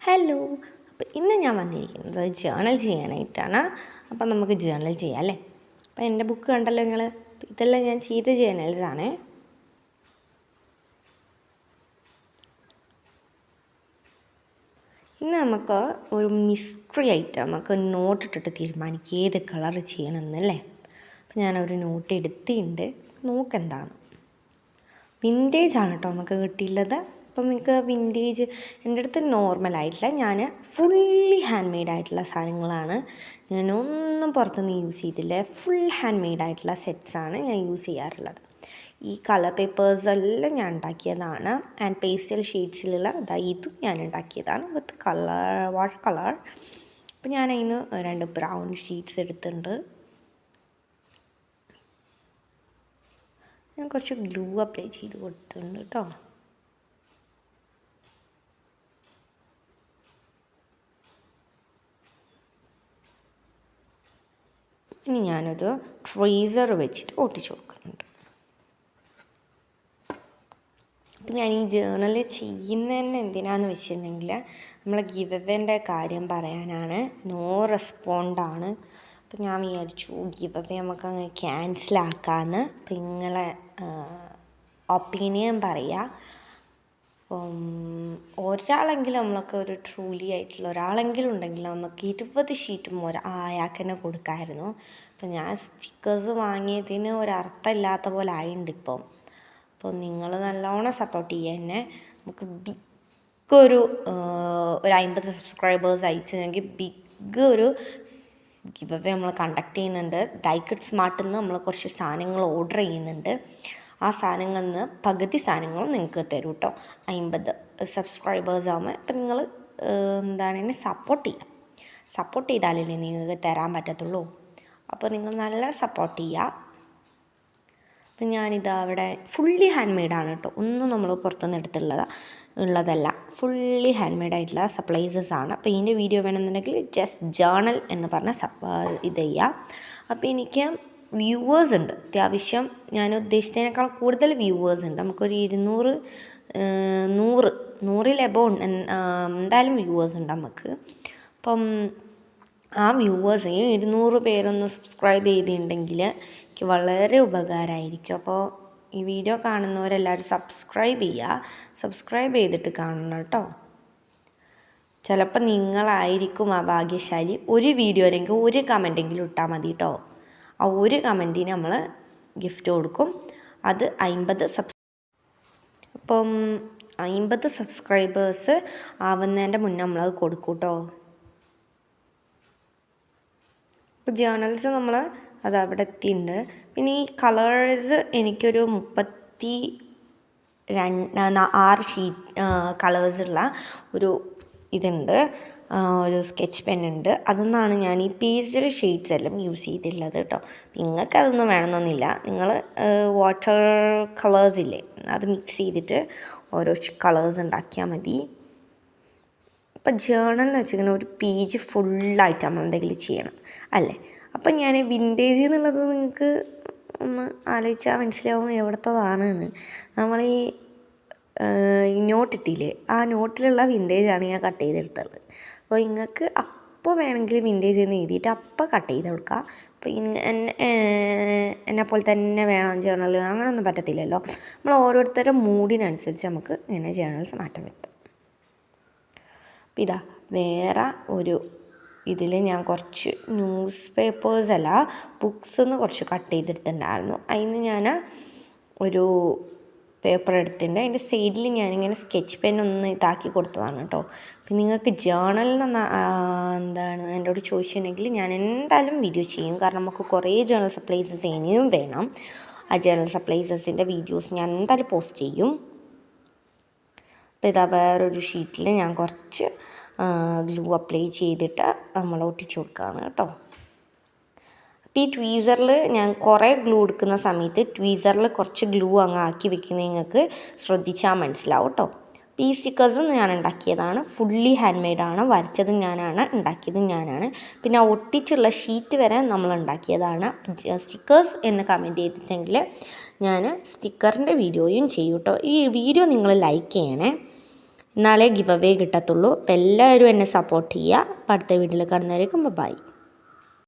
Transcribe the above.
Hello. അപ്പോൾ ഇന്ന് ഞാൻ വന്നിരിക്കുന്നത് ജേണൽ ചെയ്യാനായിട്ടാണ്. അപ്പം നമുക്ക് ജേണൽ ചെയ്യാം അല്ലേ. അപ്പം എൻ്റെ ബുക്ക് കണ്ടല്ലോ നിങ്ങൾ. ഇതെല്ലാം ഞാൻ ചെയ്ത ജേണൽസാണ്. ഇന്ന് നമുക്ക് ഒരു മിസ്റ്ററി ആയിട്ട് നമുക്ക് നോട്ട് ഇട്ടിട്ട് തീരുമാനിക്കുക ഏത് കളർ ചെയ്യണമെന്നല്ലേ. അപ്പം ഞാനൊരു നോട്ട് എടുത്തിട്ടുണ്ട്. നോക്കെന്താണ് വിൻറ്റേജ് ആണ് കേട്ടോ നമുക്ക് കിട്ടിയുള്ളത്. അപ്പം നിങ്ങൾക്ക് വിൻറ്റേജ് എൻ്റെ അടുത്ത് നോർമലായിട്ടില്ല, ഞാൻ ഫുള്ളി ഹാൻഡ് മെയ്ഡായിട്ടുള്ള സാധനങ്ങളാണ്. ഞാനൊന്നും പുറത്തുനിന്ന് യൂസ് ചെയ്തില്ല. ഫുൾ ഹാൻഡ് മെയ്ഡായിട്ടുള്ള സെറ്റ്സാണ് ഞാൻ യൂസ് ചെയ്യാറുള്ളത്. ഈ കളർ പേപ്പേഴ്സ് എല്ലാം ഞാൻ ഉണ്ടാക്കിയതാണ്. ആൻഡ് പേസ്റ്റൽ ഷെയ്ഡ്സിലുള്ള ഇതും ഞാൻ ഉണ്ടാക്കിയതാണ് വിത്ത് വാട്ടർ കളർ. അപ്പം ഞാൻ അതിന് 2 ബ്രൗൺ ഷീറ്റ്സ് എടുത്തിട്ടുണ്ട്. ഞാൻ കുറച്ച് ഗ്ലൂ അപ്ലൈ ചെയ്ത് കൊടുത്തിട്ടുണ്ട് കേട്ടോ. ഇനി ഞാനൊരു ട്രേസർ വെച്ചിട്ട് ഒട്ടിച്ചു കൊടുക്കുന്നുണ്ട്. അപ്പം ഞാൻ ഈ ജേണൽ ചെയ്യുന്നതന്നെ എന്തിനാന്ന് വെച്ചിട്ടുണ്ടെങ്കിൽ നമ്മളെ ഗിവ് അവേൻ്റെ കാര്യം പറയാനാണ്. നോ റെസ്പോണ്ടാണ്. അപ്പം ഞാൻ വിചാരിച്ചു ഗിവ് അവേ നമുക്ക് അങ്ങ് ക്യാൻസലാക്കാമെന്ന്. അപ്പം നിങ്ങളെ ഒപ്പീനിയൻ പറയുക. ഒരാളെങ്കിലും നമ്മളൊക്കെ ഒരു ട്രൂലി ആയിട്ടുള്ള ഒരാളെങ്കിലും ഉണ്ടെങ്കിൽ നമുക്ക് 20 ഷീറ്റും അയാൾക്ക് തന്നെ കൊടുക്കാമായിരുന്നു. അപ്പം ഞാൻ സ്റ്റിക്കേഴ്സ് വാങ്ങിയതിന് ഒരർത്ഥമില്ലാത്ത പോലെ ആയിട്ടുണ്ട് ഇപ്പം. അപ്പോൾ നിങ്ങൾ നല്ലോണം സപ്പോർട്ട് ചെയ്യുക എന്നെ. നമുക്ക് ബിഗ് ഒരു 50 സബ്സ്ക്രൈബേഴ്സ് അയച്ചെങ്കിൽ ബിഗ് ഒരു ഗിവ് അവേ നമ്മൾ കണ്ടക്ട് ചെയ്യുന്നുണ്ട്. ഡൈക്കറ്റ് സ്മാർട്ടിൽ നിന്ന് നമ്മൾ കുറച്ച് സാധനങ്ങൾ ഓർഡർ ചെയ്യുന്നുണ്ട്. ആ സാധനങ്ങളിൽ നിന്ന് പകുതി സാധനങ്ങളും നിങ്ങൾക്ക് തരും കേട്ടോ. 50 സബ്സ്ക്രൈബേഴ്സ് ആകുമ്പോൾ ഇപ്പം നിങ്ങൾ എന്നെ സപ്പോർട്ട് ചെയ്യുക. സപ്പോർട്ട് ചെയ്താലല്ലേ നിങ്ങൾക്ക് തരാൻ പറ്റത്തുള്ളൂ. അപ്പോൾ നിങ്ങൾ നല്ല സപ്പോർട്ട് ചെയ്യുക. അപ്പം ഞാനിതാ അവിടെ ഫുള്ളി ഹാൻഡ് മെയ്ഡാണ് കേട്ടോ. ഒന്നും നമ്മൾ പുറത്തുനിന്ന് ഉള്ളതല്ല. ഫുള്ളി ഹാൻഡ് മെയ്ഡായിട്ടുള്ള സപ്ലൈസസ് ആണ്. അപ്പോൾ ഇതിൻ്റെ വീഡിയോ വേണമെന്നുണ്ടെങ്കിൽ ജസ്റ്റ് ജേണൽ എന്ന് പറഞ്ഞ ഇത് ചെയ്യുക. അപ്പോൾ എനിക്ക് വ്യൂവേഴ്സ് ഉണ്ട് അത്യാവശ്യം. ഞാൻ ഉദ്ദേശിച്ചതിനേക്കാൾ കൂടുതൽ വ്യൂവേഴ്സ് ഉണ്ട്. നമുക്കൊരു 100 എബോവ് എന്തായാലും വ്യൂവേഴ്സ് ഉണ്ട് നമുക്ക്. അപ്പം ആ വ്യൂവേഴ്സ് 200 പേരൊന്ന് സബ്സ്ക്രൈബ് ചെയ്തിട്ടുണ്ടെങ്കിൽ എനിക്ക് വളരെ ഉപകാരമായിരിക്കും. അപ്പോൾ ഈ വീഡിയോ കാണുന്നവരെല്ലാവരും സബ്സ്ക്രൈബ് ചെയ്യുക. സബ്സ്ക്രൈബ് ചെയ്തിട്ട് കാണണം കേട്ടോ. ചിലപ്പോൾ നിങ്ങളായിരിക്കും ആ ഭാഗ്യശാലി. ഒരു വീഡിയോ അല്ലെങ്കിൽ ഒരു കമൻറ്റെങ്കിലും ഇട്ടാൽ മതി കേട്ടോ. ആ ഒരു കമൻറ്റിന് നമ്മൾ ഗിഫ്റ്റ് കൊടുക്കും. അത് 50 അപ്പം 50 സബ്സ്ക്രൈബേഴ്സ് ആവുന്നതിൻ്റെ മുന്നേ നമ്മളത് കൊടുക്കും കേട്ടോ. ഇപ്പോൾ ജേണൽസ് നമ്മൾ അത് അവിടെ എത്തിയിട്ടുണ്ട്. പിന്നെ ഈ കളേഴ്സ് എനിക്കൊരു 36 കളേഴ്സുള്ള ഒരു ഇതുണ്ട്, ഒരു സ്കെച്ച് പെന്നുണ്ട്. അതൊന്നാണ് ഞാൻ ഈ പേസ്റ്റൽ ഷെയ്ഡ്സ് എല്ലാം യൂസ് ചെയ്തിട്ടുള്ളത് കേട്ടോ. നിങ്ങൾക്ക് അതൊന്നും വേണമെന്നൊന്നുമില്ല. നിങ്ങൾ വാട്ടർ കളേഴ്സ് ഇല്ലേ, അത് മിക്സ് ചെയ്തിട്ട് ഓരോ കളേഴ്സ് ഉണ്ടാക്കിയാൽ മതി. അപ്പം ജേണൽ എന്ന് വെച്ചിട്ടുണ്ടെങ്കിൽ ഒരു പേജ് ഫുള്ളായിട്ട് നമ്മൾ എന്തെങ്കിലും ചെയ്യണം അല്ലേ. അപ്പം ഞാൻ വിൻറ്റേജ് എന്നുള്ളത് നിങ്ങൾക്ക് ഒന്ന് ആലോചിച്ചാൽ മനസ്സിലാവും എവിടത്തതാണ് എന്ന്. നമ്മൾ ഈ നോട്ടിട്ടില്ലേ, ആ നോട്ടിലുള്ള വിൻറ്റേജാണ് ഞാൻ കട്ട് ചെയ്തെടുത്തത്. അപ്പോൾ നിങ്ങൾക്ക് അപ്പോൾ വേണമെങ്കിൽ വിൻറ്റേജ് എന്ന് എഴുതിയിട്ട് അപ്പോൾ കട്ട് ചെയ്ത് കൊടുക്കുക. അപ്പോൾ എന്നെ പോലെ തന്നെ വേണം ജേണൽ, അങ്ങനെയൊന്നും പറ്റത്തില്ലല്ലോ. നമ്മൾ ഓരോരുത്തരുടെ മൂഡിനനുസരിച്ച് നമുക്ക് ഇങ്ങനെ ജേണൽസ് മാറ്റം വരുത്താം. അപ്പം ഇതാ വേറെ ഒരു ഇതിൽ ഞാൻ കുറച്ച് ന്യൂസ് പേപ്പേഴ്സല്ല ബുക്സൊന്ന് കുറച്ച് കട്ട് ചെയ്തെടുത്തിട്ടുണ്ടായിരുന്നു. അതിന് ഞാൻ ഒരു പേപ്പർ എടുത്തിട്ടുണ്ട്. അതിൻ്റെ സൈഡിൽ ഞാനിങ്ങനെ സ്കെച്ച് പെന്നൊന്ന് ഇതാക്കി കൊടുത്തതാണ് കേട്ടോ. പിന്നെ നിങ്ങൾക്ക് ജേണലിൽ നിന്ന് എന്നോട് ചോദിച്ചിട്ടുണ്ടെങ്കിൽ ഞാൻ എന്തായാലും വീഡിയോ ചെയ്യും. കാരണം നമുക്ക് കുറേ ജേണൽ സപ്ലൈസസ് ഇനിയും വേണം. ആ ജേണൽ സപ്ലൈസസിൻ്റെ വീഡിയോസ് ഞാൻ എന്തായാലും പോസ്റ്റ് ചെയ്യും. അപ്പോൾ ഇതാ വേറൊരു ഷീറ്റിൽ ഞാൻ കുറച്ച് ഗ്ലൂ അപ്ലൈ ചെയ്തിട്ട് നമ്മൾ ഒട്ടിച്ചു കൊടുക്കുകയാണ് കേട്ടോ. അപ്പോൾ ഈ ട്വീസറിൽ ഞാൻ കുറേ ഗ്ലൂ എടുക്കുന്ന സമയത്ത് ട്വീസറിൽ കുറച്ച് ഗ്ലൂ അങ്ങ് ആക്കി വെക്കുന്നത് നിങ്ങൾക്ക് ശ്രദ്ധിച്ചാൽ മനസ്സിലാവും കേട്ടോ. അപ്പോൾ ഈ സ്റ്റിക്കേഴ്സും ഞാൻ ഉണ്ടാക്കിയതാണ്. Fully hand മെയ്ഡാണ്. വരച്ചതും ഞാനാണ്, ഉണ്ടാക്കിയതും ഞാനാണ്. പിന്നെ ഒട്ടിച്ചുള്ള ഷീറ്റ് വരെ നമ്മൾ ഉണ്ടാക്കിയതാണ്. സ്റ്റിക്കേഴ്സ് എന്ന് കമൻറ്റ് ചെയ്തിട്ടെങ്കിൽ ഞാൻ സ്റ്റിക്കറിൻ്റെ വീഡിയോയും ചെയ്യും കേട്ടോ. ഈ വീഡിയോ നിങ്ങൾ ലൈക്ക് ചെയ്യണേ. എന്നാലേ ഗിവ് അവേ കിട്ടത്തുള്ളൂ. അപ്പോൾ എല്ലാവരും എന്നെ സപ്പോർട്ട് ചെയ്യുക. അപ്പോൾ അടുത്ത വീഡിയോയിൽ കാണുന്നവരേക്കും ബൈ.